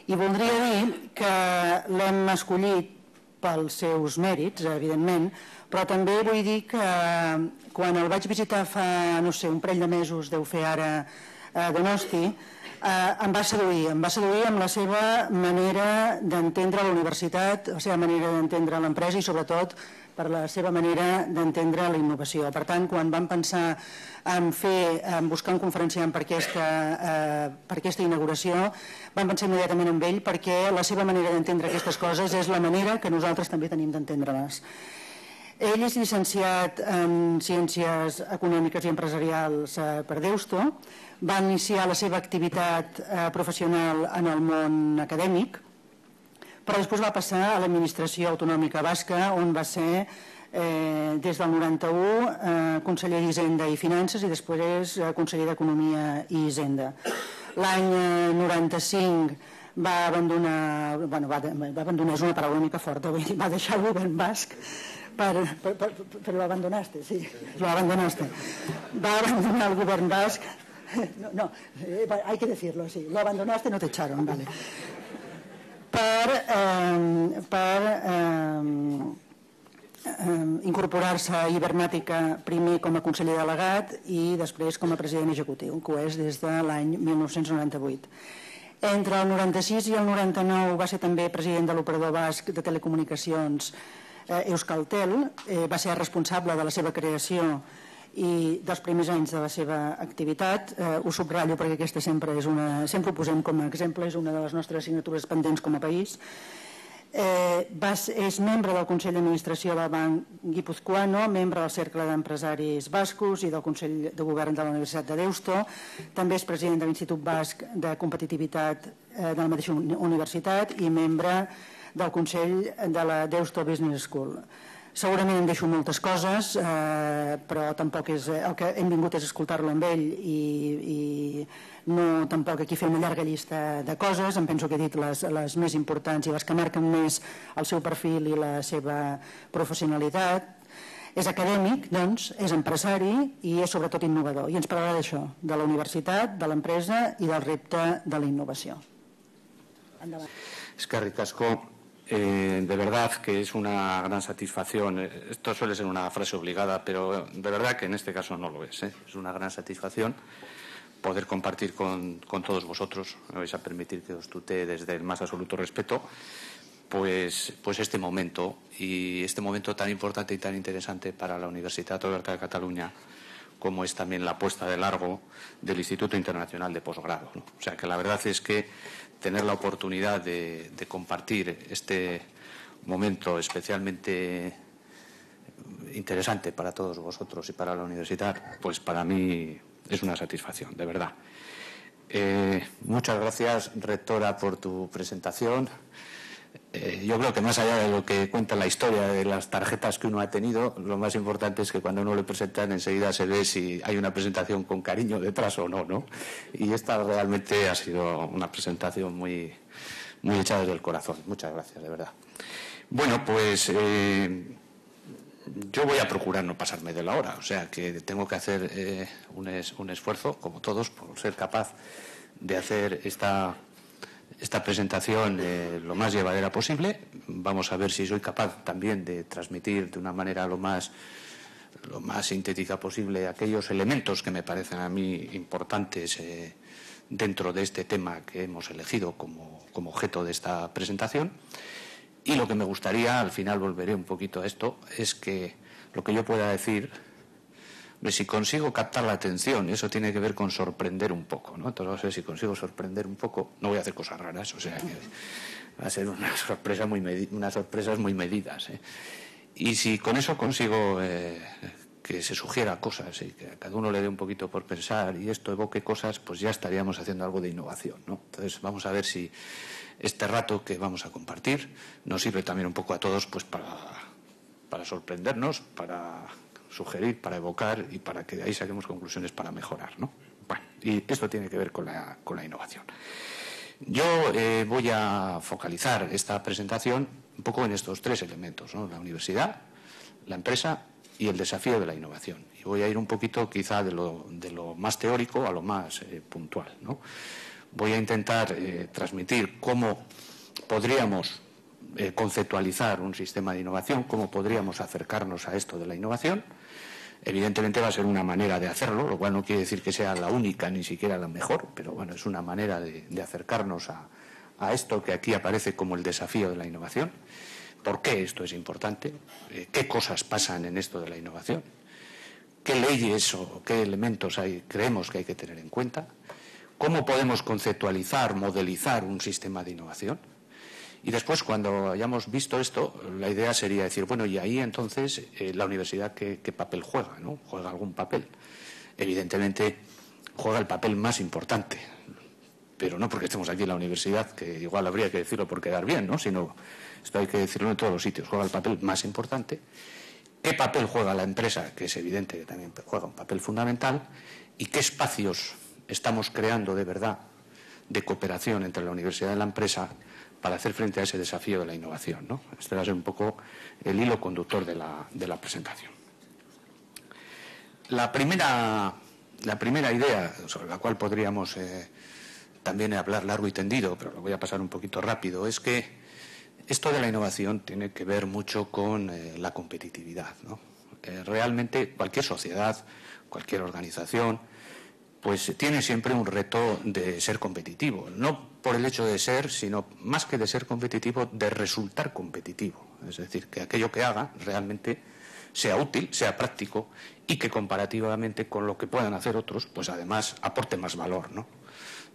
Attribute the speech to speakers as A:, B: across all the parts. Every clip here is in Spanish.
A: I voldria dir que l'hem escollit pels seus mèrits, evidentment, però també vull dir que quan el vaig visitar fa, no sé, un parell de mesos, deu fer ara, a Donosti, em va seduir amb la seva manera d'entendre la universitat, la seva manera d'entendre l'empresa i sobretot per la seva manera d'entendre la innovació. Per tant, quan vam pensar en buscar un conferenciant per aquesta inauguració, vam pensar immediatament en ell perquè la seva manera d'entendre aquestes coses és la manera que nosaltres també tenim d'entendre-les. Ell és llicenciat en Ciències Econòmiques i Empresarials per Deusto, va iniciar la seva activitat professional en el món acadèmic, però després va passar a l'administració autonòmica basca, on va ser des del 91 conseller d'Hisenda i Finances i després conseller d'Economia i Hisenda. L'any 95 va abandonar, és una paraula una mica forta, va deixar el govern basc, pero lo abandonaste, sí, lo abandonaste. Va a abandonar el govern basc, no, hay que decirlo así, lo abandonaste, no te echaron, vale. Per incorporar-se a Ibernàtica primer com a conseller delegat i després com a president executiu, que ho és des de l'any 1998. Entre el 96 i el 99 va ser també president de l'operador basc de telecomunicacions Euskaltel, va ser responsable de la seva creació i dels primers anys de la seva activitat. Ho subratllo perquè aquesta sempre ho posem com a exemple, és una de les nostres assignatures pendents com a país. És membre del Consell d'Administració del Banc Guipuzcoano, membre del Cercle d'Empresaris Bascos i del Consell de Govern de la Universitat de Deusto. També és president de l'Institut Basc de Competitivitat de la mateixa universitat i membre del Consell de la Deusto Business School. Segurament em deixo moltes coses, però tampoc és... El que hem vingut és escoltar-lo amb ell i no tampoc aquí fer una llarga llista de coses. Em penso que he dit les més importants i les que marquen més el seu perfil i la seva professionalitat. És acadèmic, doncs, és empresari i és sobretot innovador. I ens parlarà d'això, de la universitat, de l'empresa i del repte de la innovació. Endavant.
B: Eskerrik asko. De verdad que es una gran satisfacción. Esto suele ser una frase obligada, pero de verdad que en este caso no lo es. Es una gran satisfacción poder compartir con todos vosotros. Me vais a permitir que os tutee desde el más absoluto respeto, pues este momento, y este momento tan importante y tan interesante para la Universitat Oberta de Cataluña, como es también la puesta de largo del Instituto Internacional de Posgrado, ¿no? O sea que la verdad es que tener la oportunidad de compartir este momento especialmente interesante para todos vosotros y para la universidad, pues para mí es una satisfacción, de verdad. Muchas gracias, rectora, por tu presentación. Yo creo que más allá de lo que cuenta la historia de las tarjetas que uno ha tenido, lo más importante es que cuando uno le presentan enseguida se ve si hay una presentación con cariño detrás o no, ¿no? Y esta realmente ha sido una presentación muy hecha desde el corazón. Muchas gracias, de verdad. Bueno, pues yo voy a procurar no pasarme de la hora, o sea que tengo que hacer un esfuerzo, como todos, por ser capaz de hacer esta presentación lo más llevadera posible. Vamos a ver si soy capaz también de transmitir de una manera lo más sintética posible aquellos elementos que me parecen a mí importantes dentro de este tema que hemos elegido como objeto de esta presentación. Y lo que me gustaría, al final volveré un poquito a esto, es que lo que yo pueda decir, si consigo captar la atención, eso tiene que ver con sorprender un poco, ¿no? Entonces, si consigo sorprender un poco, no voy a hacer cosas raras, o sea, que va a ser unas sorpresas muy medidas, ¿eh? Y si con eso consigo que se sugiera cosas y que a cada uno le dé un poquito por pensar y esto evoque cosas, pues ya estaríamos haciendo algo de innovación, ¿no? Entonces, vamos a ver si este rato que vamos a compartir nos sirve también un poco a todos, pues para sorprendernos, para sugerir, para evocar y para que de ahí saquemos conclusiones para mejorar, ¿no? Bueno, y esto tiene que ver con la innovación. Yo voy a focalizar esta presentación un poco en estos tres elementos, ¿no? La universidad, la empresa y el desafío de la innovación. Y voy a ir un poquito quizá de lo más teórico a lo más puntual, ¿no? voy a intentar transmitir cómo podríamos conceptualizar un sistema de innovación, cómo podríamos acercarnos a esto de la innovación. Evidentemente va a ser una manera de hacerlo, lo cual no quiere decir que sea la única, ni siquiera la mejor, pero bueno, es una manera de acercarnos a esto que aquí aparece como el desafío de la innovación. ¿Por qué esto es importante? ¿Qué cosas pasan en esto de la innovación? ¿Qué leyes o qué elementos creemos que hay que tener en cuenta? ¿Cómo podemos conceptualizar, modelizar un sistema de innovación? Y después, cuando hayamos visto esto, la idea sería decir, bueno, y ahí entonces la universidad ¿qué papel juega? ¿No? ¿Juega algún papel? Evidentemente juega el papel más importante, pero no porque estemos aquí en la universidad, que igual habría que decirlo por quedar bien, ¿no? Sino esto hay que decirlo en todos los sitios, juega el papel más importante. ¿Qué papel juega la empresa? Que es evidente que también juega un papel fundamental. ¿Y qué espacios estamos creando de verdad de cooperación entre la universidad y la empresa para hacer frente a ese desafío de la innovación, ¿no? Este va a ser un poco el hilo conductor de la presentación. La primera idea sobre la cual podríamos también hablar largo y tendido, pero lo voy a pasar un poquito rápido, es que esto de la innovación tiene que ver mucho con la competitividad, ¿no? Realmente cualquier sociedad, cualquier organización, pues tiene siempre un reto de ser competitivo, no por el hecho de ser, sino más que de ser competitivo, de resultar competitivo. Es decir, que aquello que haga realmente sea útil, sea práctico y que comparativamente con lo que puedan hacer otros, pues además aporte más valor, ¿no?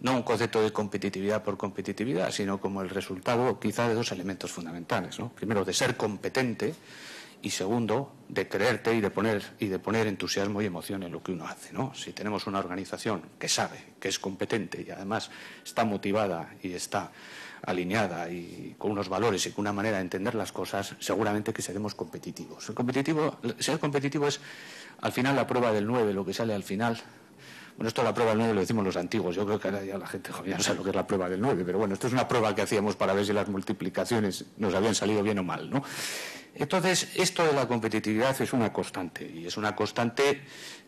B: No un concepto de competitividad por competitividad, sino como el resultado quizá de dos elementos fundamentales, ¿no? Primero, de ser competente, y segundo, de creerte y de poner entusiasmo y emoción en lo que uno hace, ¿no? Si tenemos una organización que sabe, que es competente y además está motivada y está alineada y con unos valores y con una manera de entender las cosas, seguramente que seremos competitivos. Ser competitivo es al final la prueba del 9, lo que sale al final. Bueno, esto es la prueba del 9, lo decimos los antiguos. Yo creo que ahora ya la gente joven ya no sabe lo que es la prueba del 9, pero bueno, esto es una prueba que hacíamos para ver si las multiplicaciones nos habían salido bien o mal, ¿no? Entonces, esto de la competitividad es una constante, y es una constante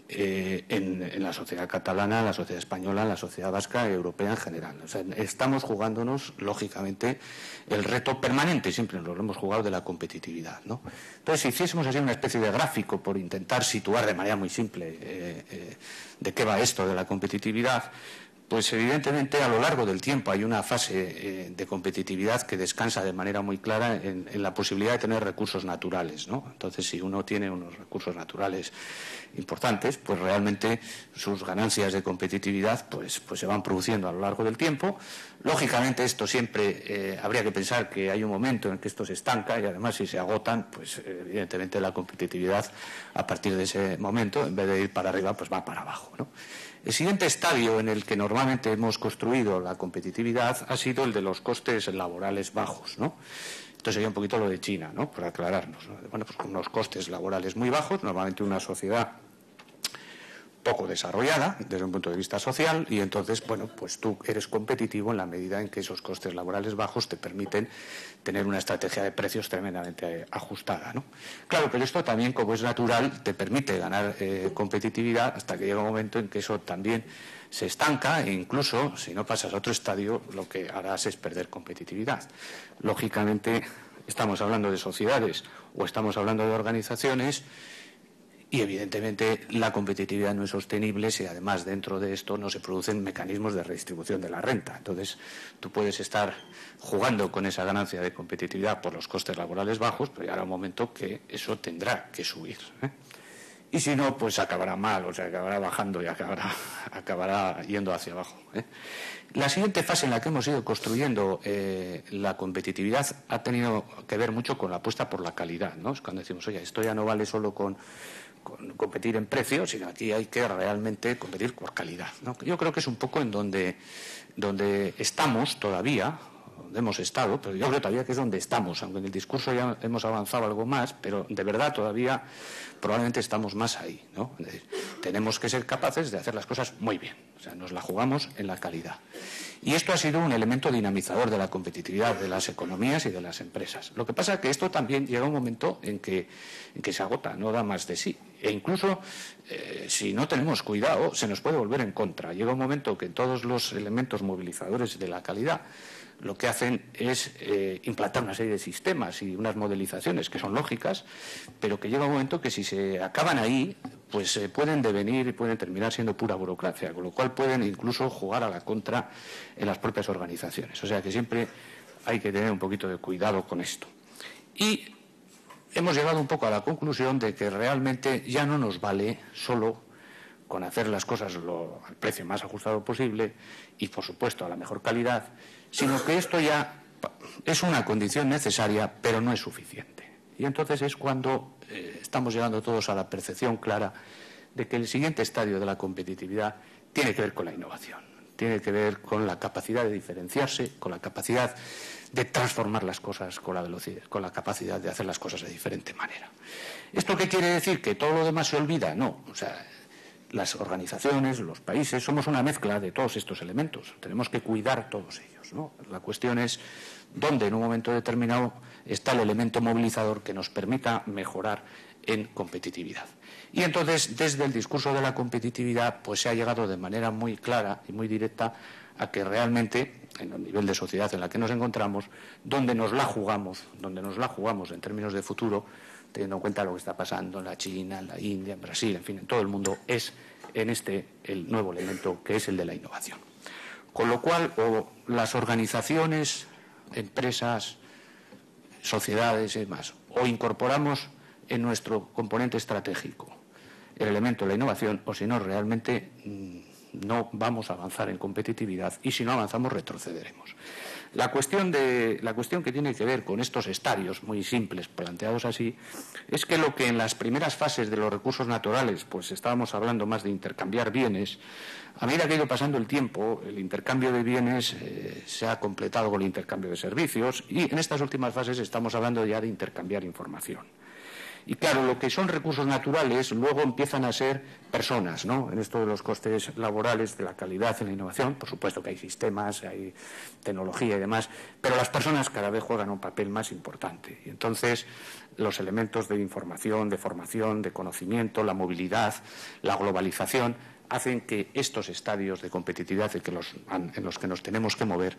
B: en la sociedad catalana, en la sociedad española, en la sociedad vasca y europea en general. O sea, estamos jugándonos, lógicamente, el reto permanente, siempre nos lo hemos jugado, de la competitividad, ¿no? Entonces, si hiciésemos así una especie de gráfico por intentar situar de manera muy simple de qué va esto de la competitividad, pues evidentemente a lo largo del tiempo hay una fase de competitividad que descansa de manera muy clara en la posibilidad de tener recursos naturales, ¿no? Entonces, si uno tiene unos recursos naturales importantes, pues realmente sus ganancias de competitividad pues se van produciendo a lo largo del tiempo. Lógicamente, esto siempre habría que pensar que hay un momento en que esto se estanca y además si se agotan, pues evidentemente la competitividad a partir de ese momento, en vez de ir para arriba, pues va para abajo, ¿no? El siguiente estadio en el que normalmente hemos construido la competitividad ha sido el de los costes laborales bajos, ¿no? Esto sería un poquito lo de China, ¿no? Por aclararnos, ¿no? Bueno, pues con unos costes laborales muy bajos, normalmente una sociedad poco desarrollada desde un punto de vista social, y entonces, bueno, pues tú eres competitivo en la medida en que esos costes laborales bajos te permiten tener una estrategia de precios tremendamente ajustada, ¿no? Claro, pero esto también, como es natural, te permite ganar competitividad hasta que llega un momento en que eso también se estanca e incluso, si no pasas a otro estadio, lo que harás es perder competitividad. Lógicamente, estamos hablando de sociedades o estamos hablando de organizaciones. Y evidentemente la competitividad no es sostenible si además dentro de esto no se producen mecanismos de redistribución de la renta. Entonces tú puedes estar jugando con esa ganancia de competitividad por los costes laborales bajos, pero llegará un momento que eso tendrá que subir, ¿eh? Y si no, pues acabará mal, o sea, acabará bajando y acabará yendo hacia abajo, ¿eh? La siguiente fase en la que hemos ido construyendo la competitividad ha tenido que ver mucho con la apuesta por la calidad, ¿no? Es cuando decimos, oye, esto ya no vale solo con competir en precios, sino aquí hay que realmente competir por calidad, ¿no? Yo creo que es un poco en donde estamos todavía, donde hemos estado, pero yo creo todavía que es donde estamos, aunque en el discurso ya hemos avanzado algo más, pero de verdad todavía probablemente estamos más ahí, ¿no? Es decir, tenemos que ser capaces de hacer las cosas muy bien, o sea, nos la jugamos en la calidad. Y esto ha sido un elemento dinamizador de la competitividad de las economías y de las empresas. Lo que pasa es que esto también llega a un momento en que se agota, no da más de sí. E incluso, si no tenemos cuidado, se nos puede volver en contra. Llega un momento que todos los elementos movilizadores de la calidad lo que hacen es implantar una serie de sistemas y unas modelizaciones que son lógicas, pero que llega un momento que si se acaban ahí, pues pueden devenir y pueden terminar siendo pura burocracia, con lo cual pueden incluso jugar a la contra en las propias organizaciones. O sea que siempre hay que tener un poquito de cuidado con esto. Y hemos llegado un poco a la conclusión de que realmente ya no nos vale solo con hacer las cosas al precio más ajustado posible y, por supuesto, a la mejor calidad, sino que esto ya es una condición necesaria, pero no es suficiente. Y entonces es cuando estamos llegando todos a la percepción clara de que el siguiente estadio de la competitividad tiene que ver con la innovación, tiene que ver con la capacidad de diferenciarse, con la capacidad de transformar las cosas, con la velocidad, con la capacidad de hacer las cosas de diferente manera. ¿Esto qué quiere decir? ¿Que todo lo demás se olvida? No. O sea, las organizaciones, los países, somos una mezcla de todos estos elementos. Tenemos que cuidar todos ellos, ¿no? La cuestión es dónde en un momento determinado está el elemento movilizador que nos permita mejorar en competitividad. Y entonces, desde el discurso de la competitividad, pues se ha llegado de manera muy clara y muy directa a que realmente, en el nivel de sociedad en la que nos encontramos, donde nos la jugamos en términos de futuro, teniendo en cuenta lo que está pasando en la China, en la India, en Brasil, en fin, en todo el mundo, es en el nuevo elemento que es el de la innovación. Con lo cual, o las organizaciones, empresas, sociedades y demás, o incorporamos en nuestro componente estratégico el elemento de la innovación, o si no, realmente no vamos a avanzar en competitividad y si no avanzamos retrocederemos. La cuestión que tiene que ver con estos estadios muy simples planteados así es que lo que en las primeras fases de los recursos naturales pues estábamos hablando más de intercambiar bienes, a medida que ha ido pasando el tiempo el intercambio de bienes se ha completado con el intercambio de servicios y en estas últimas fases estamos hablando ya de intercambiar información. Y claro, lo que son recursos naturales luego empiezan a ser personas, ¿no? En esto de los costes laborales, de la calidad en la innovación, por supuesto que hay sistemas, hay tecnología y demás, pero las personas cada vez juegan un papel más importante. Y entonces los elementos de información, de formación, de conocimiento, la movilidad, la globalización, hacen que estos estadios de competitividad en los que nos tenemos que mover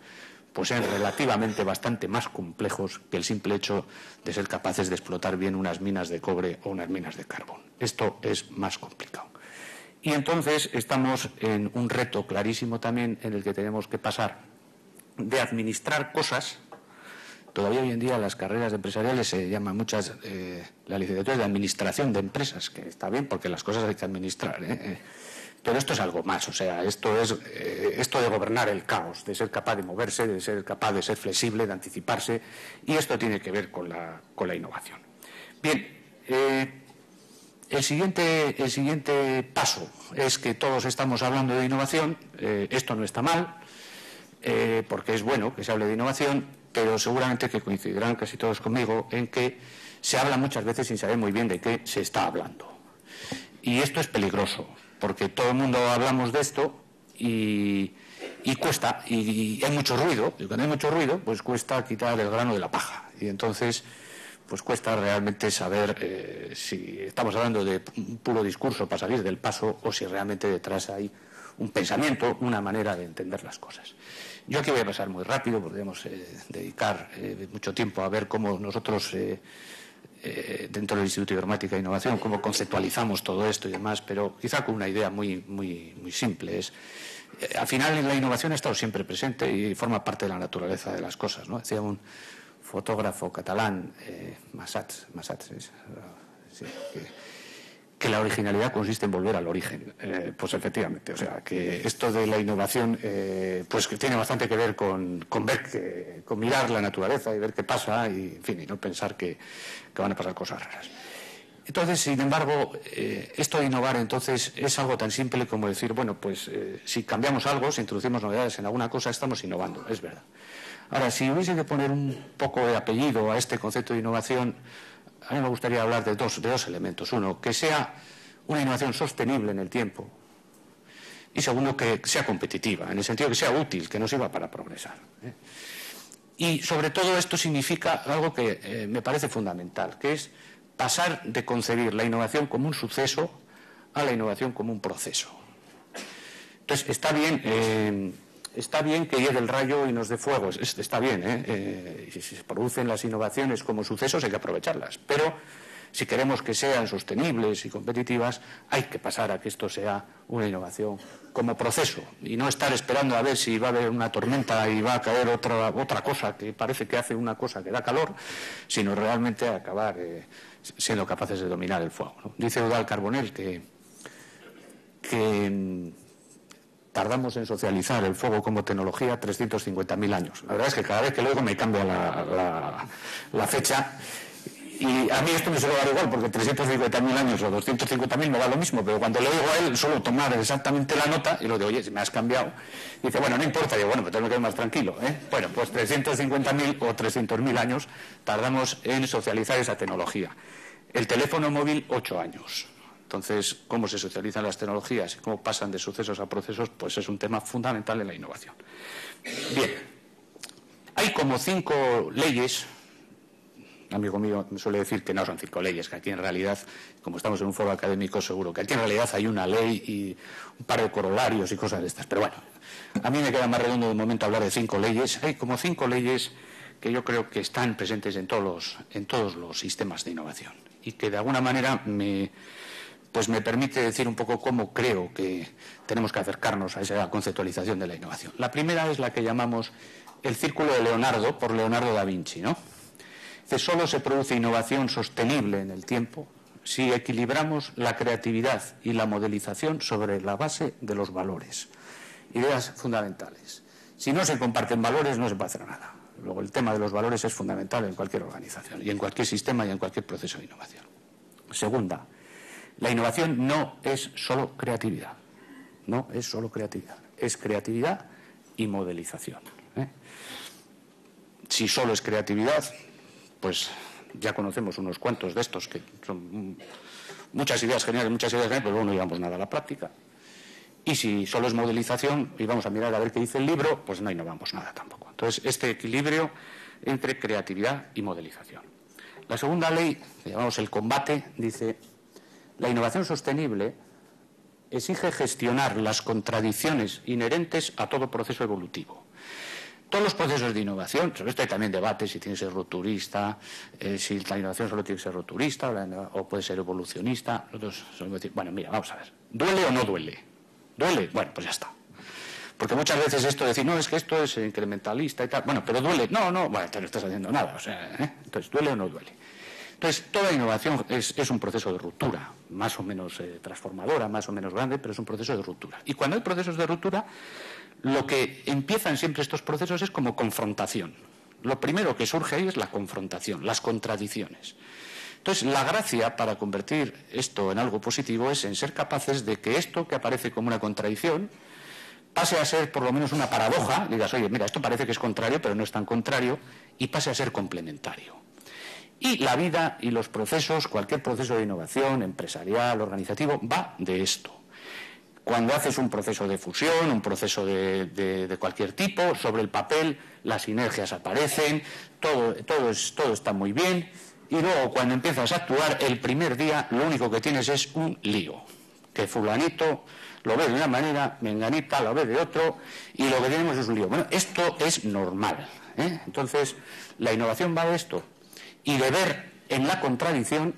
B: pues sean relativamente bastante más complejos que el simple hecho de ser capaces de explotar bien unas minas de cobre o unas minas de carbón. Esto es más complicado. Y entonces estamos en un reto clarísimo también en el que tenemos que pasar de administrar cosas. Todavía hoy en día las carreras empresariales se llaman muchas la licenciatura de administración de empresas, que está bien porque las cosas hay que administrar, Pero esto es algo más, o sea, esto es esto de gobernar el caos, de ser capaz de moverse, de ser capaz de ser flexible, de anticiparse, y esto tiene que ver con la innovación. Bien, el siguiente paso es que todos estamos hablando de innovación, esto no está mal, porque es bueno que se hable de innovación, pero seguramente que coincidirán casi todos conmigo en que se habla muchas veces sin saber muy bien de qué se está hablando. Y esto es peligroso, porque todo el mundo hablamos de esto y cuesta, y hay mucho ruido, y cuando hay mucho ruido, pues cuesta quitar el grano de la paja. Y entonces, pues cuesta realmente saber si estamos hablando de un puro discurso para salir del paso o si realmente detrás hay un pensamiento, una manera de entender las cosas. Yo aquí voy a pasar muy rápido, podríamos dedicar mucho tiempo a ver cómo nosotros dentro del Instituto de Informática e Innovación, cómo conceptualizamos todo esto y demás, pero quizá con una idea muy simple. Al final la innovación ha estado siempre presente y forma parte de la naturaleza de las cosas, ¿no? Decía un fotógrafo catalán, Massats, sí, que la originalidad consiste en volver al origen. Pues efectivamente, o sea, que esto de la innovación pues que tiene bastante que ver con mirar la naturaleza y ver qué pasa y, en fin, y no pensar que van a pasar cosas raras. Entonces, sin embargo, esto de innovar entonces es algo tan simple como decir, bueno, pues si cambiamos algo, si introducimos novedades en alguna cosa, estamos innovando, es verdad. Ahora, si hubiese que poner un poco de apellido a este concepto de innovación, a mí me gustaría hablar de dos elementos. Uno, que sea una innovación sostenible en el tiempo. Y segundo, que sea competitiva, en el sentido que sea útil, que nos sirva para progresar. Y sobre todo esto significa algo que me parece fundamental, que es pasar de concebir la innovación como un suceso a la innovación como un proceso. Entonces, está bien que llegue el rayo y nos dé fuego, está bien, y si se producen las innovaciones como sucesos hay que aprovecharlas, pero si queremos que sean sostenibles y competitivas, hay que pasar a que esto sea una innovación como proceso y no estar esperando a ver si va a haber una tormenta y va a caer otra cosa que parece que hace una cosa que da calor, sino realmente acabar siendo capaces de dominar el fuego, ¿no? Dice Eudald Carbonell que tardamos en socializar el fuego como tecnología 350.000 años. La verdad es que cada vez que lo oigo me cambia la fecha. Y a mí esto me suele dar igual, porque 350.000 años o 250.000 me da lo mismo, pero cuando le oigo a él suelo tomar exactamente la nota y lo digo, oye, si me has cambiado. Y dice, bueno, no importa. Y digo, bueno, pues tengo que quedar más tranquilo, ¿eh? Bueno, pues 350.000 o 300.000 años tardamos en socializar esa tecnología. El teléfono móvil, 8 años. Entonces, cómo se socializan las tecnologías y cómo pasan de sucesos a procesos, pues es un tema fundamental en la innovación. Bien, hay como 5 leyes. Un amigo mío me suele decir que no son 5 leyes, que aquí en realidad, como estamos en un foro académico, seguro que aquí en realidad hay una ley y un par de corolarios y cosas de estas. Pero bueno, a mí me queda más redondo de momento hablar de 5 leyes. Hay como 5 leyes que yo creo que están presentes en todos los sistemas de innovación y que de alguna manera me permite decir un poco cómo creo que tenemos que acercarnos a esa conceptualización de la innovación. La primera es la que llamamos el círculo de Leonardo, por Leonardo da Vinci, ¿no? Dice, solo se produce innovación sostenible en el tiempo si equilibramos la creatividad y la modelización sobre la base de los valores. Ideas fundamentales. Si no se comparten valores, no se puede hacer nada. Luego, el tema de los valores es fundamental en cualquier organización y en cualquier sistema y en cualquier proceso de innovación. Segunda, la innovación no es solo creatividad. No es solo creatividad. Es creatividad y modelización. Si solo es creatividad, pues ya conocemos unos cuantos de estos que son muchas ideas geniales, pero luego no llevamos nada a la práctica. Y si solo es modelización y vamos a mirar a ver qué dice el libro, pues no innovamos nada tampoco. Entonces, este equilibrio entre creatividad y modelización. La segunda ley, que llamamos el combate, dice, la innovación sostenible exige gestionar las contradicciones inherentes a todo proceso evolutivo. Todos los procesos de innovación, sobre esto hay también debate si tiene que ser rupturista, si la innovación solo tiene que ser rupturista o puede ser evolucionista. Nosotros solemos decir, bueno, mira, vamos a ver, ¿duele o no duele? ¿Duele? Bueno, pues ya está. Porque muchas veces esto de decir, no, es que esto es incrementalista y tal, bueno, pero duele, no, bueno, te no estás haciendo nada, o sea, entonces, ¿duele o no duele? Entonces, toda innovación es un proceso de ruptura, más o menos transformadora, más o menos grande, pero es un proceso de ruptura. Y cuando hay procesos de ruptura, lo que empiezan siempre estos procesos es como confrontación. Lo primero que surge ahí es la confrontación, las contradicciones. Entonces, la gracia para convertir esto en algo positivo es en ser capaces de que esto que aparece como una contradicción pase a ser por lo menos una paradoja, digas, oye, mira, esto parece que es contrario, pero no es tan contrario, y pase a ser complementario. Y la vida y los procesos, cualquier proceso de innovación, empresarial, organizativo, va de esto. Cuando haces un proceso de fusión, un proceso de cualquier tipo, sobre el papel las sinergias aparecen, todo está muy bien, y luego cuando empiezas a actuar, el primer día lo único que tienes es un lío, que fulanito lo ve de una manera, menganita lo ve de otro, y lo que tenemos es un lío. Bueno, esto es normal, ¿eh? Entonces, la innovación va de esto, y de ver en la contradicción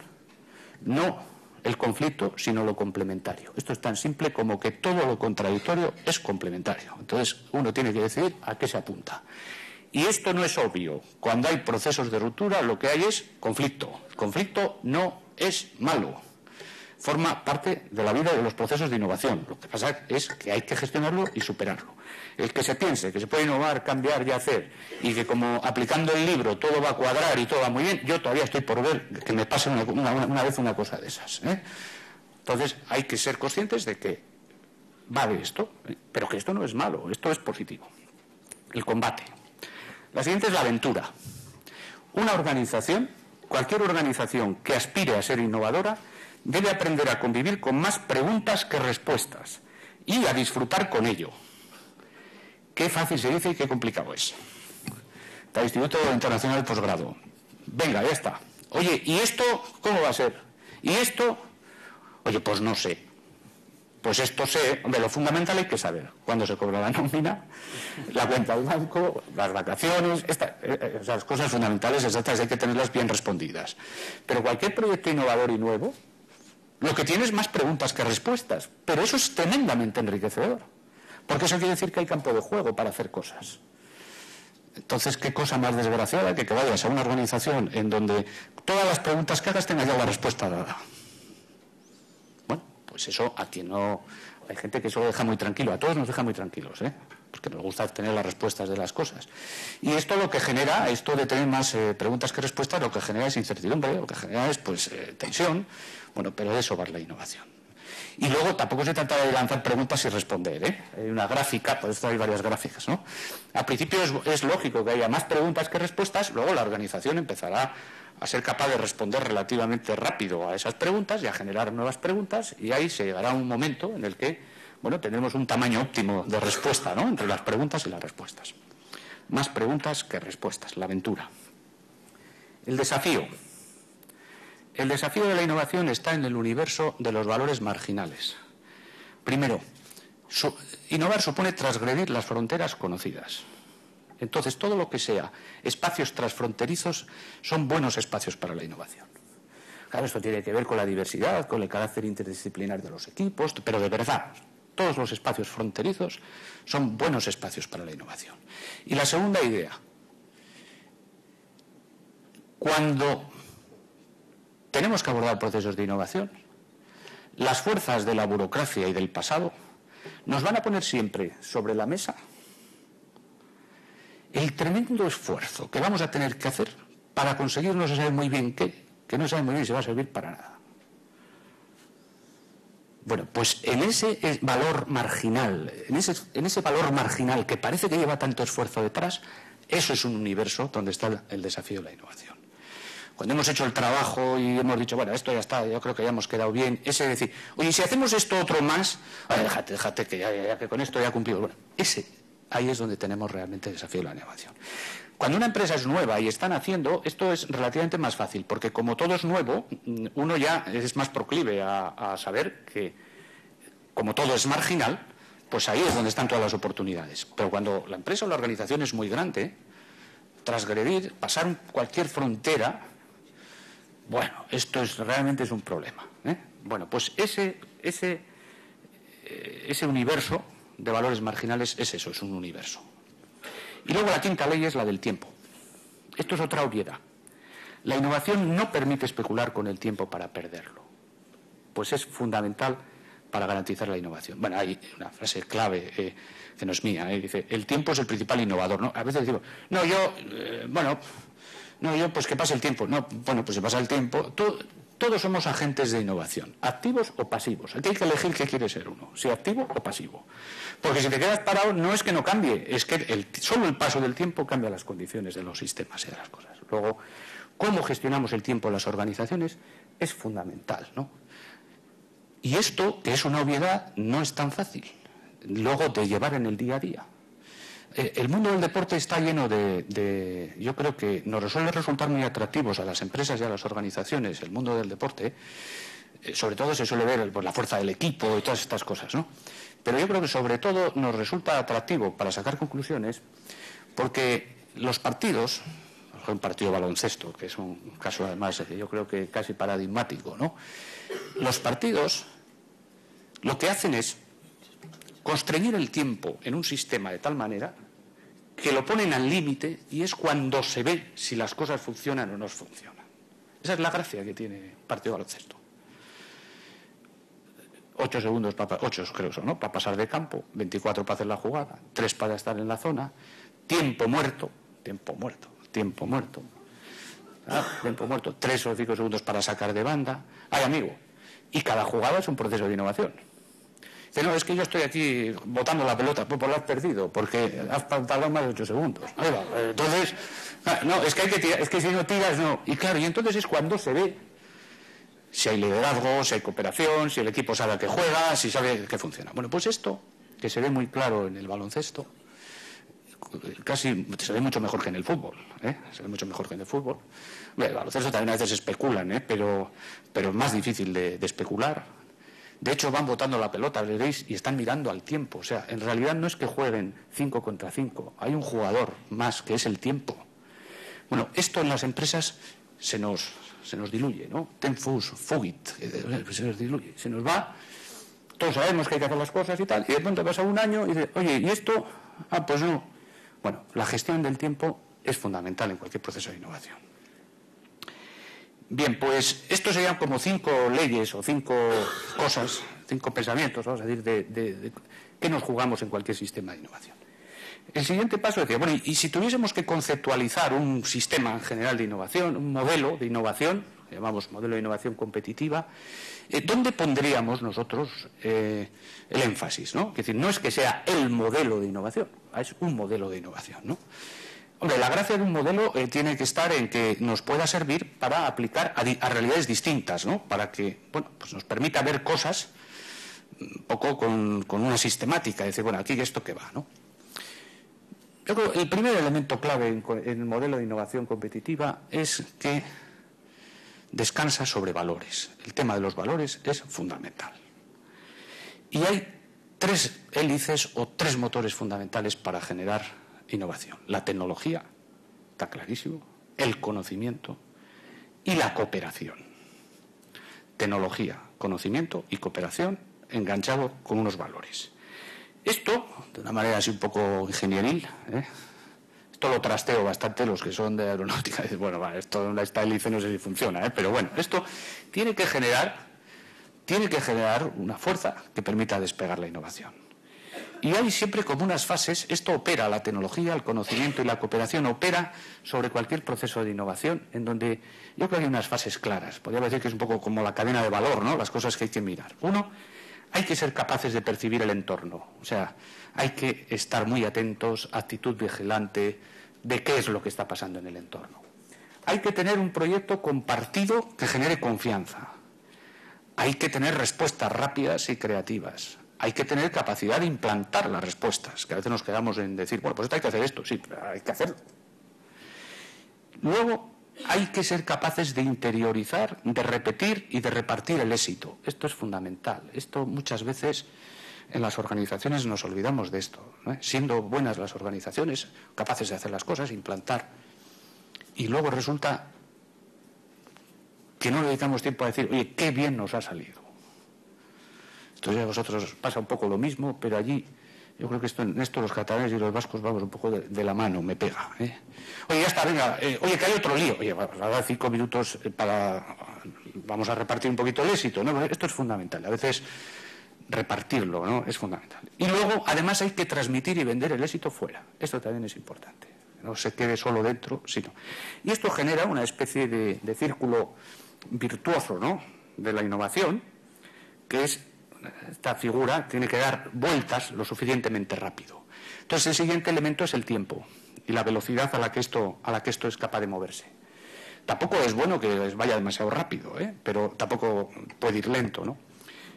B: no el conflicto, sino lo complementario. Esto es tan simple como que todo lo contradictorio es complementario. Entonces, uno tiene que decidir a qué se apunta. Y esto no es obvio. Cuando hay procesos de ruptura, lo que hay es conflicto. El conflicto no es malo. Forma parte de la vida de los procesos de innovación. Lo que pasa es que hay que gestionarlo y superarlo. El que se piense que se puede innovar, cambiar y hacer, y que como aplicando el libro todo va a cuadrar y todo va muy bien, yo todavía estoy por ver que me pase una vez una cosa de esas, ¿eh? Entonces hay que ser conscientes de que va de esto, pero que esto no es malo, esto es positivo. El combate. La siguiente es la aventura. Una organización, cualquier organización que aspire a ser innovadora, debe aprender a convivir con más preguntas que respuestas
C: y a disfrutar con ello. Qué fácil se dice y qué complicado es. El Instituto Internacional de Posgrado. Venga, ya está. Oye, ¿y esto cómo va a ser? ¿Y esto? Oye, pues no sé. Pues esto sé. Hombre, lo fundamental hay que saber cuándo se cobra la nómina, la cuenta del banco, las vacaciones, esas cosas fundamentales exactas hay que tenerlas bien respondidas. Pero cualquier proyecto innovador y nuevo, lo que tiene es más preguntas que respuestas. Pero eso es tremendamente enriquecedor. Porque eso quiere decir que hay campo de juego para hacer cosas. Entonces, qué cosa más desgraciada que vayas a una organización en donde todas las preguntas que hagas tengas ya la respuesta dada. Bueno, pues eso a quien no... Hay gente que eso lo deja muy tranquilo, a todos nos deja muy tranquilos, porque nos gusta tener las respuestas de las cosas. Y esto lo que genera, esto de tener más preguntas que respuestas, lo que genera es incertidumbre, lo que genera es pues tensión. Bueno, pero de eso va la innovación. Y luego tampoco se trata de lanzar preguntas y responder, Hay una gráfica, por esto hay varias gráficas, ¿no? Al principio es lógico que haya más preguntas que respuestas, luego la organización empezará a ser capaz de responder relativamente rápido a esas preguntas y a generar nuevas preguntas, y ahí se llegará un momento en el que, bueno, tenemos un tamaño óptimo de respuesta, ¿no?, entre las preguntas y las respuestas. Más preguntas que respuestas, la aventura. El desafío. El desafío de la innovación está en el universo de los valores marginales. Primero, innovar supone transgredir las fronteras conocidas. Entonces, todo lo que sea espacios transfronterizos son buenos espacios para la innovación. Claro, esto tiene que ver con la diversidad, con el carácter interdisciplinar de los equipos, pero de verdad, todos los espacios fronterizos son buenos espacios para la innovación. Y la segunda idea, cuando tenemos que abordar procesos de innovación, las fuerzas de la burocracia y del pasado nos van a poner siempre sobre la mesa el tremendo esfuerzo que vamos a tener que hacer para conseguir no se sabe muy bien qué, que no sabe muy bien si va a servir para nada. Bueno, pues en ese valor marginal, en ese valor marginal que parece que lleva tanto esfuerzo detrás, eso es un universo donde está el desafío de la innovación. Cuando hemos hecho el trabajo y hemos dicho, bueno, esto ya está, yo creo que ya hemos quedado bien, ese decir, oye, si hacemos esto otro más, déjate que ya que con esto ya ha cumplido. Bueno, ahí es donde tenemos realmente el desafío de la innovación. Cuando una empresa es nueva y están haciendo, esto es relativamente más fácil, porque como todo es nuevo, uno ya es más proclive a saber que, como todo es marginal, pues ahí es donde están todas las oportunidades. Pero cuando la empresa o la organización es muy grande, transgredir, pasar cualquier frontera, bueno, esto realmente es un problema. Bueno, pues ese universo de valores marginales es eso, es un universo. Y luego la quinta ley es la del tiempo. Esto es otra obviedad. La innovación no permite especular con el tiempo para perderlo. Pues es fundamental para garantizar la innovación. Bueno, hay una frase clave que no es mía, dice, el tiempo es el principal innovador, ¿no? A veces decimos, pues que pase el tiempo. No, bueno, pues se pasa el tiempo. Todos somos agentes de innovación, activos o pasivos. Aquí hay que elegir qué quiere ser uno, si activo o pasivo. Porque si te quedas parado no es que no cambie, es que solo el paso del tiempo cambia las condiciones de los sistemas y de las cosas. Luego, cómo gestionamos el tiempo en las organizaciones es fundamental, ¿no? Y esto, que es una obviedad, no es tan fácil luego de llevar en el día a día. El mundo del deporte está lleno yo creo que nos suele resultar muy atractivos a las empresas y a las organizaciones, el mundo del deporte, sobre todo se suele ver pues, la fuerza del equipo y todas estas cosas, ¿no? Pero yo creo que sobre todo nos resulta atractivo para sacar conclusiones porque los partidos, por ejemplo, un partido de baloncesto, que es un caso además yo creo que casi paradigmático, ¿no? Los partidos lo que hacen es constreñir el tiempo en un sistema de tal manera que lo ponen al límite y es cuando se ve si las cosas funcionan o no funcionan. Esa es la gracia que tiene el partido de baloncesto. 8 segundos, 8 creo son, ¿no?, para pasar de campo, 24 para hacer la jugada, 3 para estar en la zona, tiempo muerto, 3 o 5 segundos para sacar de banda. Ay, amigo, y cada jugada es un proceso de innovación. Dice, no, es que yo estoy aquí botando la pelota, pues la has perdido, porque has tardado más de 8 segundos. Entonces, no, es que hay que tirar, es que si no tiras, no. Y claro, y entonces es cuando se ve si hay liderazgo, si hay cooperación, si el equipo sabe a qué juega, si sabe que funciona. Bueno, pues esto, que se ve muy claro en el baloncesto, casi se ve mucho mejor que en el fútbol, se ve mucho mejor que en el fútbol. El baloncesto también a veces especulan, pero es más difícil de especular. De hecho, van botando la pelota, veréis, y están mirando al tiempo. O sea, en realidad no es que jueguen 5 contra 5, hay un jugador más, que es el tiempo. Bueno, esto en las empresas se nos diluye, ¿no? Tenfus, fugit, se nos diluye, se nos va. Todos sabemos que hay que hacer las cosas y tal, y de pronto pasa un año y dice, oye, ¿y esto? Ah, pues no. Bueno, la gestión del tiempo es fundamental en cualquier proceso de innovación. Bien, pues estos serían como 5 leyes o 5 cosas, 5 pensamientos, vamos a decir, de qué nos jugamos en cualquier sistema de innovación. El siguiente paso decía, bueno, y si tuviésemos que conceptualizar un sistema en general de innovación, un modelo de innovación, que llamamos modelo de innovación competitiva, ¿dónde pondríamos nosotros el énfasis, ¿no? Es decir, no es que sea el modelo de innovación, es un modelo de innovación, ¿no? Hombre, la gracia de un modelo tiene que estar en que nos pueda servir para aplicar a realidades distintas, ¿no? Para que, bueno, pues nos permita ver cosas un poco con una sistemática, decir, bueno, aquí esto que va, ¿no? Yo creo que el primer elemento clave en el modelo de innovación competitiva es que descansa sobre valores. El tema de los valores es fundamental. Y hay 3 hélices o 3 motores fundamentales para generar innovación. La tecnología, está clarísimo, el conocimiento y la cooperación. Tecnología, conocimiento y cooperación enganchado con unos valores. Esto, de una manera así un poco ingenieril, esto lo trasteo bastante los que son de aeronáutica. Bueno, vale, esta hélice no sé si funciona, pero bueno, esto tiene que generar una fuerza que permita despegar la innovación. Y hay siempre como unas fases, esto opera, la tecnología, el conocimiento y la cooperación opera sobre cualquier proceso de innovación, en donde yo creo que hay unas fases claras. Podría decir que es un poco como la cadena de valor, ¿no? Las cosas que hay que mirar. Uno, hay que ser capaces de percibir el entorno, o sea, hay que estar muy atentos, actitud vigilante de qué es lo que está pasando en el entorno. Hay que tener un proyecto compartido que genere confianza. Hay que tener respuestas rápidas y creativas. Hay que tener capacidad de implantar las respuestas, que a veces nos quedamos en decir, bueno, pues esto hay que hacer esto, sí, pero hay que hacerlo. Luego, hay que ser capaces de interiorizar, de repetir y de repartir el éxito. Esto es fundamental. Esto muchas veces en las organizaciones nos olvidamos de esto, ¿no? Siendo buenas las organizaciones, capaces de hacer las cosas, implantar, y luego resulta que no le dedicamos tiempo a decir, oye, qué bien nos ha salido. Entonces a vosotros pasa un poco lo mismo, pero allí yo creo que en esto los catalanes y los vascos vamos un poco de la mano, me pega. Oye, ya está, venga, oye, que hay otro lío. Oye, vamos a dar 5 minutos vamos a repartir un poquito el éxito, ¿no? Esto es fundamental, a veces repartirlo, ¿no? Es fundamental. Y luego, además, hay que transmitir y vender el éxito fuera. Esto también es importante. No se quede solo dentro, sino. Y esto genera una especie de círculo virtuoso, ¿no? De la innovación, que es esta figura tiene que dar vueltas lo suficientemente rápido. Entonces el siguiente elemento es el tiempo y la velocidad a la que esto es capaz de moverse. Tampoco es bueno que vaya demasiado rápido, pero tampoco puede ir lento, ¿no?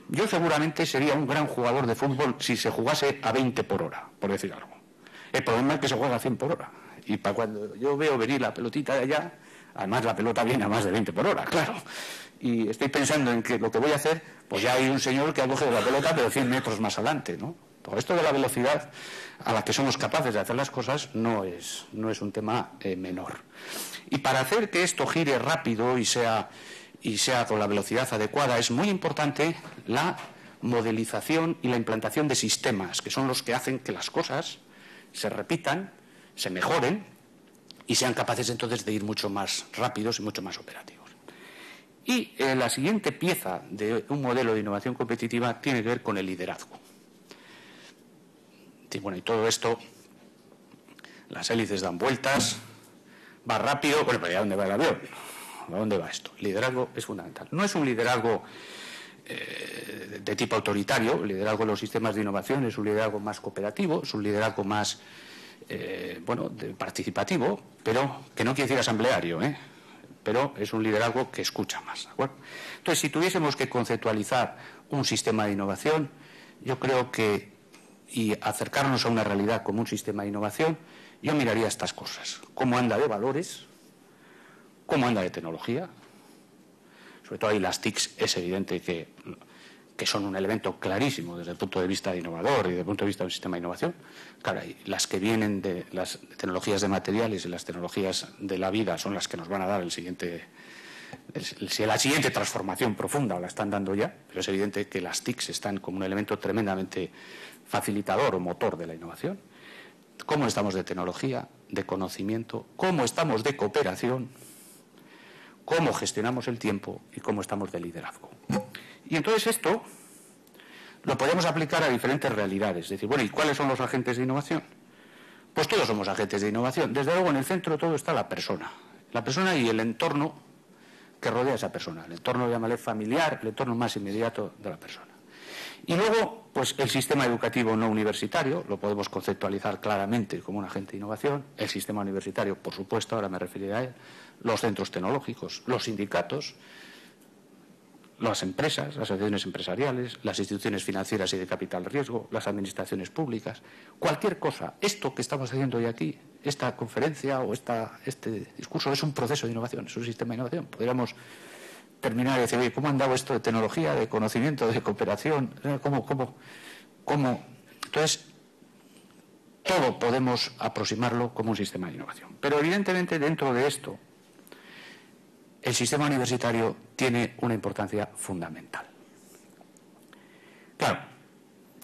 C: Yo seguramente sería un gran jugador de fútbol si se jugase a 20 por hora, por decir algo. El problema es que se juega a 100 por hora. Y para cuando yo veo venir la pelotita de allá, además la pelota viene a más de 20 por hora, claro. Y estoy pensando en que lo que voy a hacer, pues ya hay un señor que ha cogido la pelota pero 100 metros más adelante, ¿no? Por esto de la velocidad a la que somos capaces de hacer las cosas no es un tema menor. Y para hacer que esto gire rápido y sea con la velocidad adecuada es muy importante la modelización y la implantación de sistemas, que son los que hacen que las cosas se repitan, se mejoren y sean capaces entonces de ir mucho más rápidos y mucho más operativos. Y la siguiente pieza de un modelo de innovación competitiva tiene que ver con el liderazgo. Y bueno, y todo esto, las hélices dan vueltas, va rápido, bueno, pero ¿a dónde va el avión? ¿A dónde va esto? El liderazgo es fundamental. No es un liderazgo de tipo autoritario, el liderazgo de los sistemas de innovación es un liderazgo más cooperativo, es un liderazgo más participativo, pero que no quiere decir asambleario, pero es un liderazgo que escucha más, ¿de acuerdo? Entonces, si tuviésemos que conceptualizar un sistema de innovación, yo creo que, y acercarnos a una realidad como un sistema de innovación, yo miraría estas cosas: cómo anda de valores, cómo anda de tecnología. Sobre todo ahí las TICs es evidente que son un elemento clarísimo desde el punto de vista de innovador y desde el punto de vista del sistema de innovación. Claro, las que vienen de las tecnologías de materiales y las tecnologías de la vida son las que nos van a dar la siguiente transformación profunda, la están dando ya, pero es evidente que las TICs están como un elemento tremendamente facilitador o motor de la innovación. ¿Cómo estamos de tecnología, de conocimiento? ¿Cómo estamos de cooperación? ¿Cómo gestionamos el tiempo? Y cómo estamos de liderazgo. Y entonces esto lo podemos aplicar a diferentes realidades. Es decir, bueno, ¿y cuáles son los agentes de innovación? Pues todos somos agentes de innovación. Desde luego, en el centro de todo está la persona y el entorno que rodea a esa persona. El entorno, llámale familiar, el entorno más inmediato de la persona. Y luego, pues el sistema educativo no universitario, lo podemos conceptualizar claramente como un agente de innovación. El sistema universitario, por supuesto, ahora me referiré a él. Los centros tecnológicos, los sindicatos, las empresas, las asociaciones empresariales, las instituciones financieras y de capital riesgo, las administraciones públicas, cualquier cosa. Esto que estamos haciendo hoy aquí, esta conferencia o este discurso, es un proceso de innovación, es un sistema de innovación. Podríamos terminar y decir, oye, ¿cómo ha andado esto de tecnología, de conocimiento, de cooperación? ¿Cómo? Entonces, todo podemos aproximarlo como un sistema de innovación. Pero evidentemente dentro de esto, el sistema universitario tiene una importancia fundamental. Claro,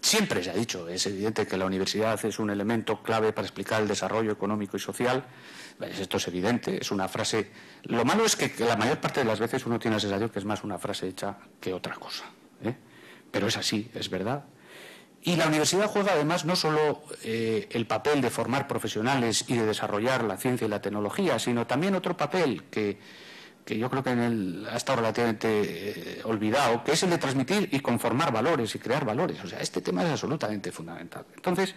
C: siempre se ha dicho, es evidente que la universidad es un elemento clave para explicar el desarrollo económico y social. Esto es evidente, es una frase. Lo malo es que la mayor parte de las veces uno tiene la sensación que es más una frase hecha que otra cosa, ¿eh? Pero es así, es verdad. Y la universidad juega además no solo el papel de formar profesionales y de desarrollar la ciencia y la tecnología, sino también otro papel que yo creo que ha estado relativamente olvidado, que es el de transmitir y conformar valores y crear valores. O sea, este tema es absolutamente fundamental. Entonces,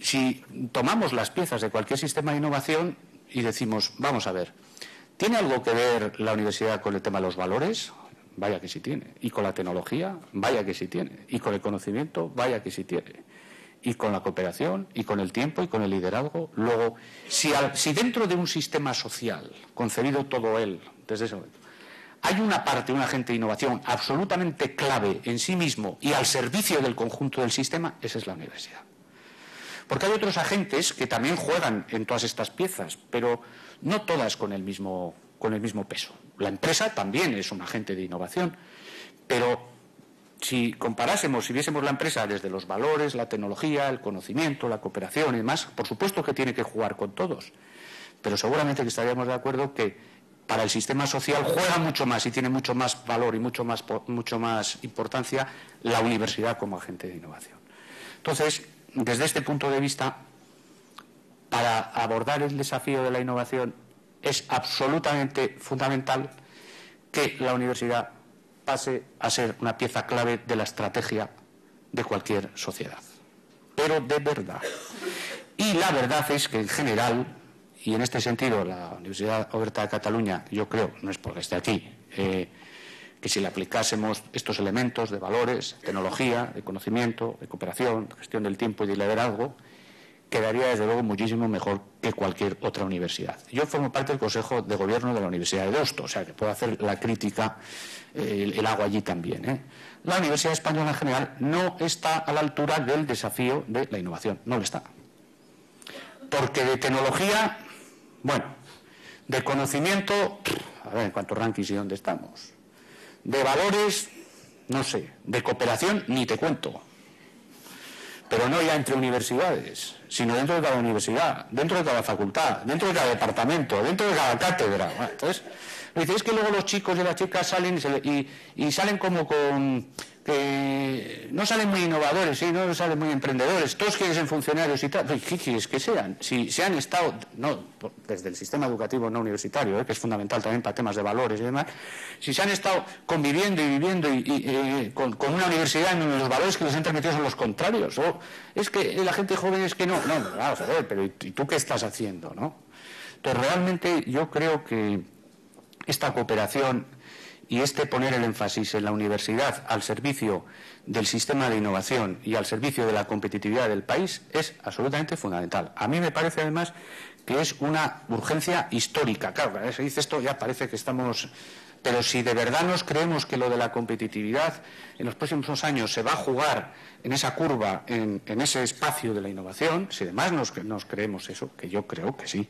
C: si tomamos las piezas de cualquier sistema de innovación y decimos, vamos a ver, ¿tiene algo que ver la universidad con el tema de los valores? Vaya que sí tiene. ¿Y con la tecnología? Vaya que sí tiene. ¿Y con el conocimiento? Vaya que sí tiene. Y con la cooperación, y con el tiempo, y con el liderazgo. Luego, si dentro de un sistema social, concebido todo él, desde ese momento, hay una parte, un agente de innovación absolutamente clave en sí mismo y al servicio del conjunto del sistema, esa es la universidad. Porque hay otros agentes que también juegan en todas estas piezas, pero no todas con el mismo peso. La empresa también es un agente de innovación, pero si comparásemos, si viésemos la empresa desde los valores, la tecnología, el conocimiento, la cooperación y demás, por supuesto que tiene que jugar con todos, pero seguramente que estaríamos de acuerdo que para el sistema social juega mucho más y tiene mucho más valor y mucho más importancia la universidad como agente de innovación. Entonces, desde este punto de vista, para abordar el desafío de la innovación es absolutamente fundamental que la universidad pase a ser una pieza clave de la estrategia de cualquier sociedad. Pero de verdad. Y la verdad es que en general, y en este sentido la Universidad Oberta de Cataluña, yo creo, no es porque esté aquí, que si le aplicásemos estos elementos de valores, tecnología, de conocimiento, de cooperación, de gestión del tiempo y de liderazgo, quedaría desde luego muchísimo mejor que cualquier otra universidad. Yo formo parte del Consejo de Gobierno de la Universidad de Deusto, o sea que puedo hacer la crítica, el hago allí también, ¿eh? La Universidad Española en general no está a la altura del desafío de la innovación, no lo está. Porque de tecnología, bueno, de conocimiento, a ver en cuántos rankings y dónde estamos. De valores, no sé, de cooperación ni te cuento. Pero no ya entre universidades, sino dentro de cada universidad, dentro de cada facultad, dentro de cada departamento, dentro de cada cátedra. Bueno, entonces, lo que dice es que luego los chicos y las chicas salen y salen como con... que no salen muy innovadores, ¿sí? No salen muy emprendedores, todos quieren ser funcionarios y tal. ¿Qué quieres que sean? Si se han estado, no, desde el sistema educativo no universitario, que es fundamental también para temas de valores y demás, si se han estado conviviendo y viviendo con una universidad en donde los valores que les han transmitido son los contrarios, o es que la gente joven es que no, vamos a ver, pero ¿y tú qué estás haciendo, no? Entonces realmente yo creo que esta cooperación y poner el énfasis en la universidad al servicio del sistema de innovación y al servicio de la competitividad del país es absolutamente fundamental. A mí me parece además que es una urgencia histórica. Claro, cuando se dice esto ya parece que estamos... Pero si de verdad nos creemos que lo de la competitividad en los próximos años se va a jugar en esa curva, en ese espacio de la innovación, si además nos creemos eso, que yo creo que sí,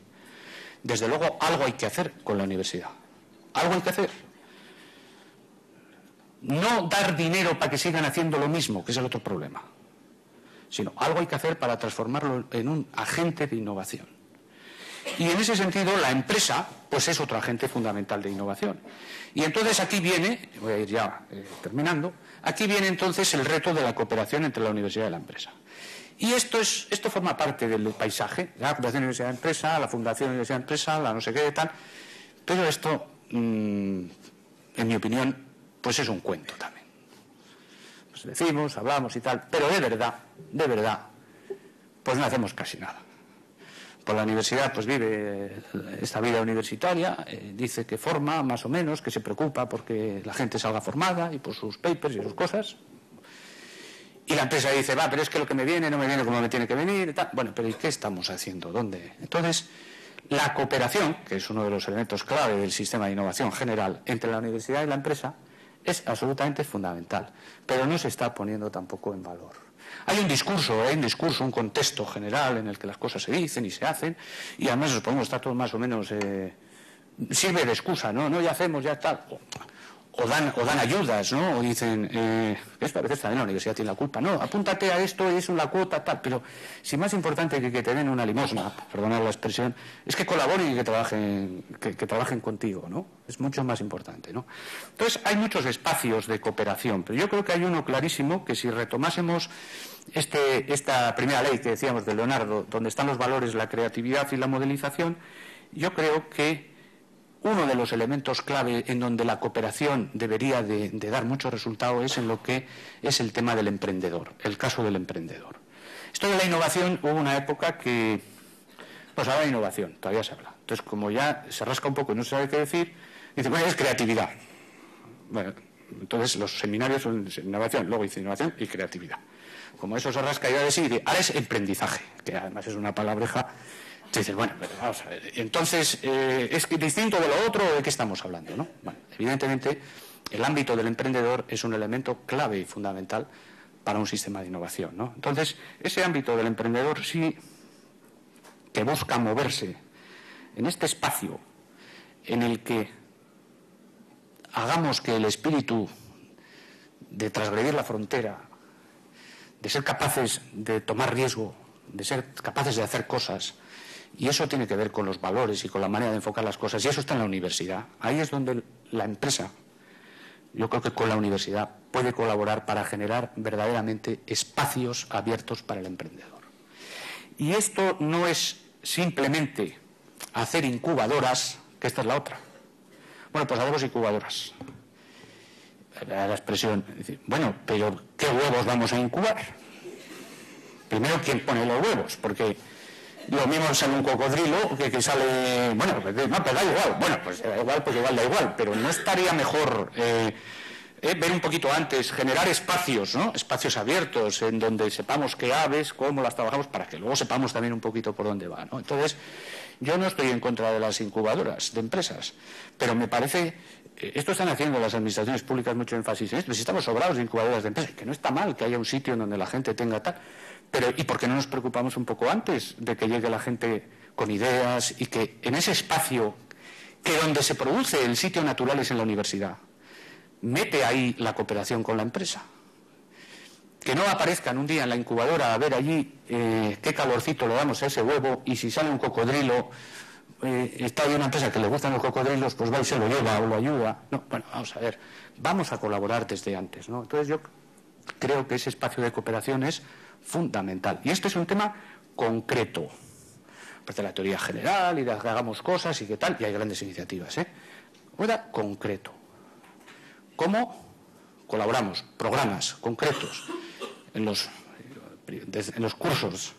C: desde luego algo hay que hacer con la universidad. Algo hay que hacer. No dar dinero para que sigan haciendo lo mismo, que es el otro problema, sino algo hay que hacer para transformarlo en un agente de innovación. Y en ese sentido la empresa pues es otro agente fundamental de innovación. Y entonces aquí viene, voy a ir ya terminando, aquí viene entonces el reto de la cooperación entre la universidad y la empresa. Y esto forma parte del paisaje, la cooperación universidad-empresa, la fundación universidad-empresa, la no sé qué tal. Pero esto, en mi opinión, pues es un cuento también. Pues decimos, hablamos y tal, pero de verdad, pues no hacemos casi nada. Pues la universidad pues vive esta vida universitaria, dice que forma más o menos, que se preocupa porque la gente salga formada y por sus papers y sus cosas. Y la empresa dice, va, pero es que lo que me viene no me viene como me tiene que venir y tal. Bueno, pero ¿y qué estamos haciendo? ¿Dónde? Entonces, la cooperación, que es uno de los elementos clave del sistema de innovación general entre la universidad y la empresa, es absolutamente fundamental, pero no se está poniendo tampoco en valor. Hay un discurso, un contexto general en el que las cosas se dicen y se hacen, y además podemos estar todos más o menos, sirve de excusa, ¿no? No, ya hacemos, ya tal, o dan ayudas, ¿no? O dicen, es que a veces también la universidad tiene la culpa, no, apúntate a esto y es una cuota, tal, pero si más importante que te den una limosna, perdonad la expresión, es que colaboren y que trabajen contigo, ¿no? Es mucho más importante, ¿no? Entonces hay muchos espacios de cooperación, pero yo creo que hay uno clarísimo que si retomásemos esta primera ley que decíamos de Leonardo, donde están los valores, la creatividad y la modelización, yo creo que uno de los elementos clave en donde la cooperación debería de dar mucho resultado es en lo que es el tema del emprendedor, el caso del emprendedor. Esto de la innovación, hubo una época que, pues ahora innovación, todavía se habla. Entonces, como ya se rasca un poco y no se sabe qué decir, dice, bueno, es creatividad. Bueno, entonces los seminarios son innovación, luego dice innovación y creatividad. Como eso se rasca ya de sí, dice, ahora es emprendizaje, que además es una palabreja. Dices, bueno, pero vamos a ver, entonces, ¿es distinto de lo otro o de qué estamos hablando, no? Bueno, evidentemente, el ámbito del emprendedor es un elemento clave y fundamental para un sistema de innovación, ¿no? Entonces, ese ámbito del emprendedor sí que busca moverse en este espacio en el que hagamos que el espíritu de transgredir la frontera, de ser capaces de tomar riesgo, de ser capaces de hacer cosas. Y eso tiene que ver con los valores y con la manera de enfocar las cosas. Y eso está en la universidad. Ahí es donde la empresa, yo creo que con la universidad, puede colaborar para generar verdaderamente espacios abiertos para el emprendedor. Y esto no es simplemente hacer incubadoras, que esta es la otra. Bueno, pues hacemos incubadoras. La expresión, bueno, pero ¿qué huevos vamos a incubar? Primero, ¿quién pone los huevos? Porque lo mismo sale un cocodrilo que sale... Bueno, pues da igual. Bueno, pues da igual, pues igual da igual. Pero ¿no estaría mejor ver un poquito antes, generar espacios, ¿no? Espacios abiertos en donde sepamos qué aves, cómo las trabajamos, para que luego sepamos también un poquito por dónde va, ¿no? Entonces, yo no estoy en contra de las incubadoras de empresas, pero me parece... Esto están haciendo las administraciones públicas mucho énfasis en esto. Si estamos sobrados de incubadoras de empresas, que no está mal que haya un sitio en donde la gente tenga tal... Pero, ¿y por qué no nos preocupamos un poco antes de que llegue la gente con ideas y que en ese espacio, que donde se produce el sitio natural es en la universidad, mete ahí la cooperación con la empresa? Que no aparezcan un día en la incubadora a ver allí qué calorcito le damos a ese huevo y si sale un cocodrilo, está ahí una empresa que le gustan los cocodrilos, pues va y se lo lleva o lo ayuda. No, bueno, vamos a ver, vamos a colaborar desde antes, ¿no? Entonces yo creo que ese espacio de cooperación es fundamental. Y esto es un tema concreto. Aparte de la teoría general y de que hagamos cosas y qué tal, y hay grandes iniciativas, Ahora, concreto. ¿Cómo colaboramos? Programas concretos en los cursos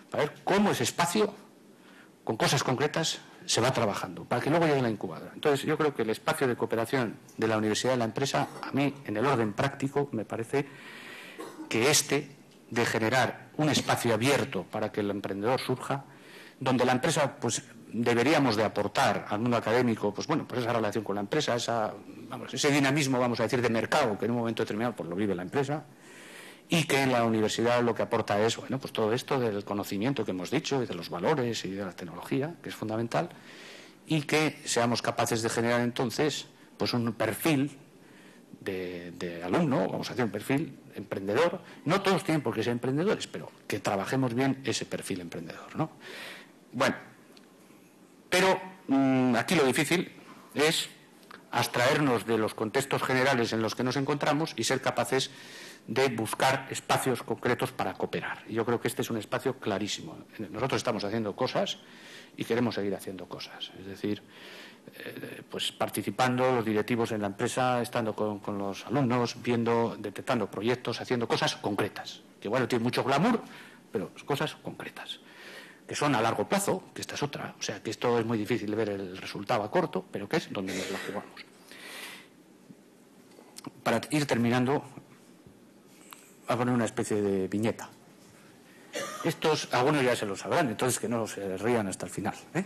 C: para ver cómo ese espacio, con cosas concretas, se va trabajando, para que luego llegue la incubadora. Entonces, yo creo que el espacio de cooperación de la universidad y la empresa, a mí, en el orden práctico, me parece que de generar un espacio abierto para que el emprendedor surja, donde la empresa, pues, deberíamos de aportar al mundo académico, pues bueno, pues esa relación con la empresa, ese dinamismo, vamos a decir, de mercado, que en un momento determinado pues lo vive la empresa, y que en la universidad lo que aporta es, bueno, pues todo esto del conocimiento que hemos dicho, y de los valores y de la tecnología, que es fundamental, y que seamos capaces de generar entonces, pues un perfil de alumno, vamos a hacer un perfil emprendedor. No todos tienen por qué ser emprendedores, pero que trabajemos bien ese perfil emprendedor, ¿no? Bueno, pero aquí lo difícil es abstraernos de los contextos generales en los que nos encontramos y ser capaces de buscar espacios concretos para cooperar. Y yo creo que este es un espacio clarísimo. Nosotros estamos haciendo cosas y queremos seguir haciendo cosas. Es decir, pues participando los directivos en la empresa, estando con los alumnos, viendo, detectando proyectos, haciendo cosas concretas, que igual tienen mucho glamour, pero cosas concretas, que son a largo plazo, que esta es otra, o sea, que esto es muy difícil de ver el resultado a corto, pero que es donde nos la jugamos. Para ir terminando, voy a poner una especie de viñeta. Estos, algunos ya se lo sabrán, entonces que no se rían hasta el final, ¿eh?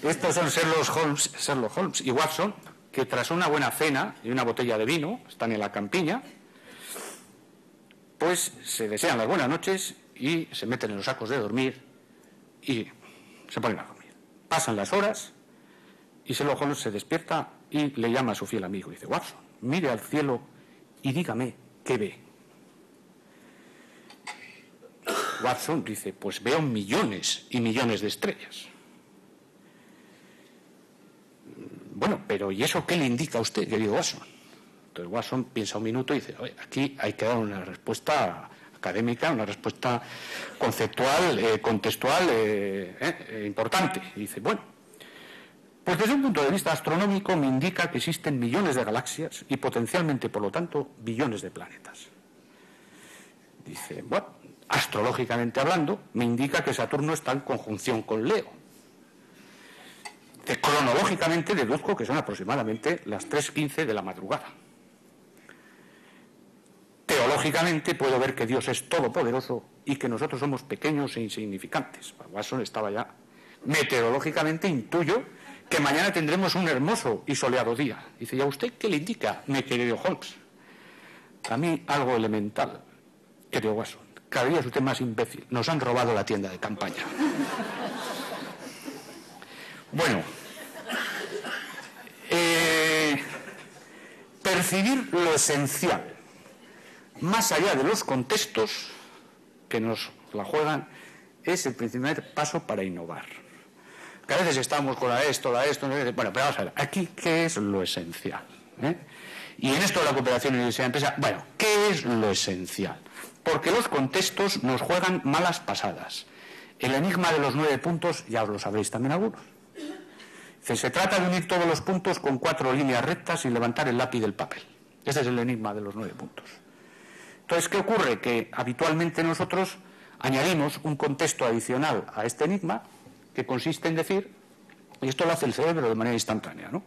C: Estos son Sherlock Holmes y Watson, que tras una buena cena y una botella de vino, están en la campiña, pues se desean las buenas noches y se meten en los sacos de dormir y se ponen a dormir. Pasan las horas y Sherlock Holmes se despierta y le llama a su fiel amigo y dice: Watson, mire al cielo y dígame qué ve. Watson dice: pues veo millones y millones de estrellas. Bueno, pero ¿y eso qué le indica a usted, querido Watson? Entonces Watson piensa un minuto y dice: oye, aquí hay que dar una respuesta académica, una respuesta conceptual, contextual, importante. Y dice: bueno, pues desde un punto de vista astronómico me indica que existen millones de galaxias y potencialmente, por lo tanto, billones de planetas. Dice: bueno, astrológicamente hablando, me indica que Saturno está en conjunción con Leo. Cronológicamente deduzco que son aproximadamente las 3:15 de la madrugada. Teológicamente puedo ver que Dios es todopoderoso y que nosotros somos pequeños e insignificantes. Watson estaba ya. Meteorológicamente intuyo que mañana tendremos un hermoso y soleado día. Dice: ¿y a usted qué le indica, mi querido Holmes? A mí algo elemental, querido Watson. Cada día es usted más imbécil. Nos han robado la tienda de campaña. Bueno, percibir lo esencial, más allá de los contextos que nos la juegan, es el primer paso para innovar. Que a veces estamos con esto, bueno, pero vamos a ver, aquí, ¿qué es lo esencial? Y en esto de la cooperación universidad-empresa, bueno, ¿qué es lo esencial? Porque los contextos nos juegan malas pasadas. El enigma de los 9 puntos, ya os lo sabréis también algunos. Se trata de unir todos los puntos con 4 líneas rectas y levantar el lápiz del papel. Ese es el enigma de los 9 puntos. Entonces, ¿qué ocurre? Que habitualmente nosotros añadimos un contexto adicional a este enigma, que consiste en decir, y esto lo hace el cerebro de manera instantánea, ¿no?,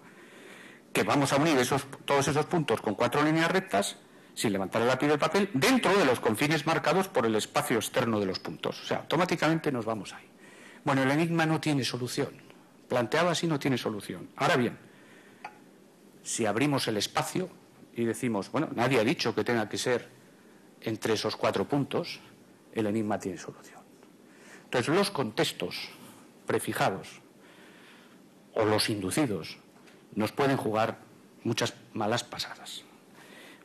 C: que vamos a unir todos esos puntos con 4 líneas rectas, sin levantar el lápiz del papel, dentro de los confines marcados por el espacio externo de los puntos. O sea, automáticamente nos vamos ahí. Bueno, el enigma no tiene solución. Planteado así no tiene solución. Ahora bien, si abrimos el espacio y decimos, bueno, nadie ha dicho que tenga que ser entre esos 4 puntos, el enigma tiene solución. Entonces, los contextos prefijados o los inducidos nos pueden jugar muchas malas pasadas.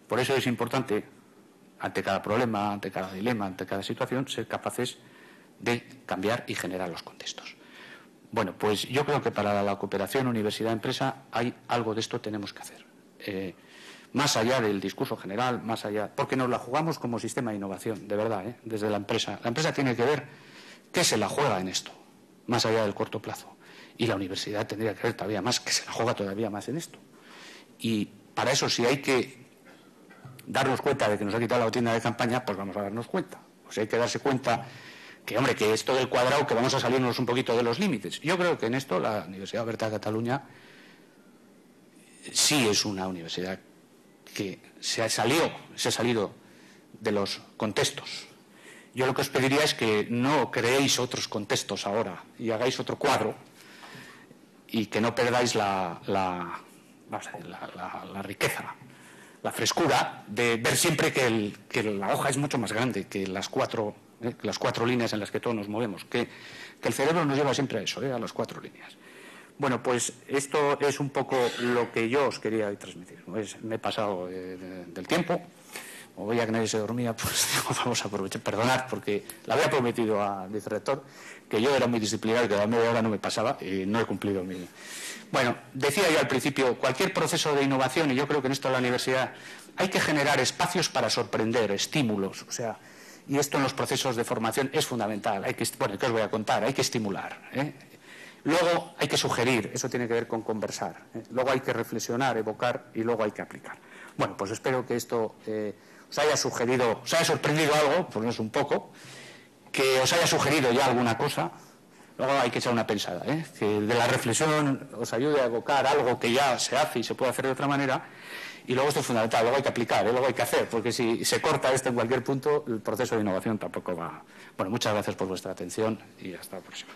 C: Por eso es importante, ante cada problema, ante cada dilema, ante cada situación, ser capaces de cambiar y generar los contextos. Bueno, pues yo creo que para la cooperación universidad-empresa hay algo de esto tenemos que hacer. Más allá del discurso general, más allá, porque nos la jugamos como sistema de innovación, de verdad, desde la empresa. La empresa tiene que ver qué se la juega en esto, más allá del corto plazo. Y la universidad tendría que ver todavía más, que se la juega todavía más en esto. Y para eso, si hay que darnos cuenta de que nos ha quitado la tienda de campaña, pues vamos a darnos cuenta. O sea, hay que darse cuenta que hombre, que esto del cuadrado, que vamos a salirnos un poquito de los límites. Yo creo que en esto la Universidad Oberta de Cataluña sí es una universidad que se ha salido de los contextos. Yo lo que os pediría es que no creéis otros contextos ahora y hagáis otro cuadro y que no perdáis la riqueza, la frescura de ver siempre que la hoja es mucho más grande que las cuatro líneas en las que todos nos movemos, que el cerebro nos lleva siempre a eso, a las 4 líneas. Bueno, pues esto es un poco lo que yo os quería transmitir. Me he pasado del tiempo, como veía que nadie se dormía, pues vamos a aprovechar, perdonad, porque le había prometido al vicerrector que yo era muy disciplinado y que a media hora no me pasaba y no he cumplido mi... Bueno, decía yo al principio, cualquier proceso de innovación, y yo creo que en esto en la universidad hay que generar espacios para sorprender, estímulos, o sea, y esto en los procesos de formación es fundamental. Bueno, ¿qué os voy a contar? Hay que estimular, Luego hay que sugerir, eso tiene que ver con conversar. Luego hay que reflexionar, evocar y luego hay que aplicar. Bueno, pues espero que esto os haya sorprendido algo, por lo menos un poco, que os haya sugerido ya alguna cosa. Luego hay que echar una pensada, que de la reflexión os ayude a evocar algo que ya se hace y se puede hacer de otra manera. Y luego esto es fundamental, luego hay que aplicar, luego hay que hacer, porque si se corta esto en cualquier punto, el proceso de innovación tampoco va. Bueno, muchas gracias por vuestra atención y hasta la próxima.